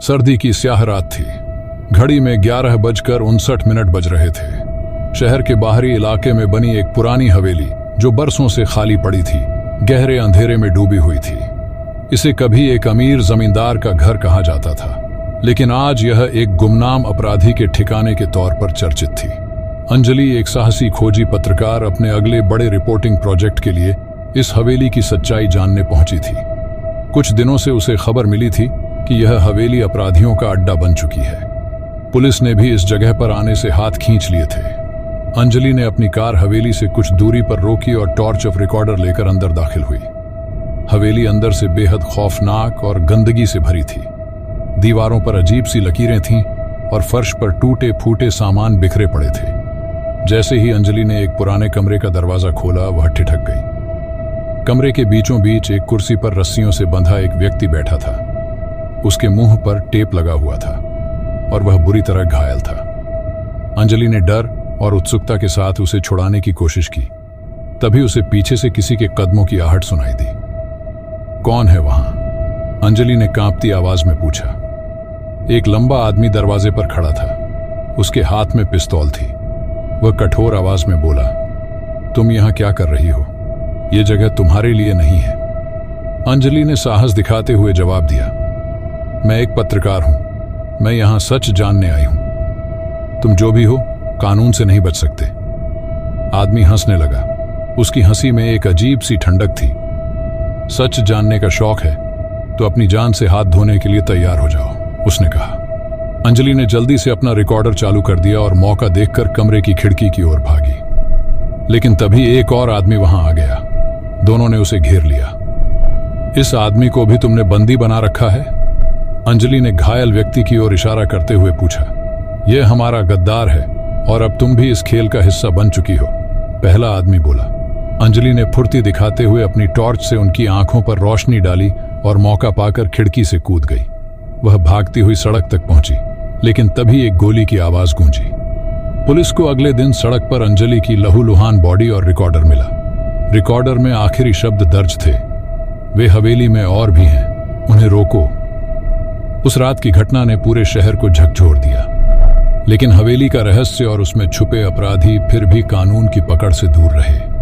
सर्दी की स्याह रात थी। घड़ी में 11:59 बज रहे थे। शहर के बाहरी इलाके में बनी एक पुरानी हवेली जो बरसों से खाली पड़ी थी, गहरे अंधेरे में डूबी हुई थी। इसे कभी एक अमीर जमींदार का घर कहा जाता था, लेकिन आज यह एक गुमनाम अपराधी के ठिकाने के तौर पर चर्चित थी। अंजलि, एक साहसी खोजी पत्रकार, अपने अगले बड़े रिपोर्टिंग प्रोजेक्ट के लिए इस हवेली की सच्चाई जानने पहुंची थी। कुछ दिनों से उसे खबर मिली थी कि यह हवेली अपराधियों का अड्डा बन चुकी है। पुलिस ने भी इस जगह पर आने से हाथ खींच लिए थे। अंजलि ने अपनी कार हवेली से कुछ दूरी पर रोकी और टॉर्च ऑफ रिकॉर्डर लेकर अंदर दाखिल हुई। हवेली अंदर से बेहद खौफनाक और गंदगी से भरी थी। दीवारों पर अजीब सी लकीरें थीं और फर्श पर टूटे फूटे सामान बिखरे पड़े थे। जैसे ही अंजलि ने एक पुराने कमरे का दरवाजा खोला, वह ठिठक गई। कमरे के बीचों बीच एक कुर्सी पर रस्सियों से बंधा एक व्यक्ति बैठा था। उसके मुंह पर टेप लगा हुआ था और वह बुरी तरह घायल था। अंजलि ने डर और उत्सुकता के साथ उसे छुड़ाने की कोशिश की। तभी उसे पीछे से किसी के कदमों की आहट सुनाई दी। कौन है वहां? अंजलि ने कांपती आवाज में पूछा। एक लंबा आदमी दरवाजे पर खड़ा था। उसके हाथ में पिस्तौल थी। वह कठोर आवाज में बोला, तुम यहां क्या कर रही हो? यह जगह तुम्हारे लिए नहीं है। अंजलि ने साहस दिखाते हुए जवाब दिया, मैं एक पत्रकार हूं। मैं यहां सच जानने आई हूं। तुम जो भी हो, कानून से नहीं बच सकते। आदमी हंसने लगा। उसकी हंसी में एक अजीब सी ठंडक थी। सच जानने का शौक है तो अपनी जान से हाथ धोने के लिए तैयार हो जाओ, उसने कहा। अंजलि ने जल्दी से अपना रिकॉर्डर चालू कर दिया और मौका देखकर कमरे की खिड़की की ओर भागी। लेकिन तभी एक और आदमी वहां आ गया। दोनों ने उसे घेर लिया। इस आदमी को भी तुमने बंदी बना रखा है? अंजलि ने घायल व्यक्ति की ओर इशारा करते हुए पूछा। यह हमारा गद्दार है और अब तुम भी इस खेल का हिस्सा बन चुकी हो, पहला आदमी बोला। अंजलि ने फुर्ती दिखाते हुए अपनी टॉर्च से उनकी आंखों पर रोशनी डाली और मौका पाकर खिड़की से कूद गई। वह भागती हुई सड़क तक पहुंची, लेकिन तभी एक गोली की आवाज गूंजी। पुलिस को अगले दिन सड़क पर अंजलि की लहूलुहान बॉडी और रिकॉर्डर मिला। रिकॉर्डर में आखिरी शब्द दर्ज थे, वे हवेली में और भी हैं, उन्हें रोको। उस रात की घटना ने पूरे शहर को झकझोर दिया, लेकिन हवेली का रहस्य और उसमें छुपे अपराधी फिर भी कानून की पकड़ से दूर रहे।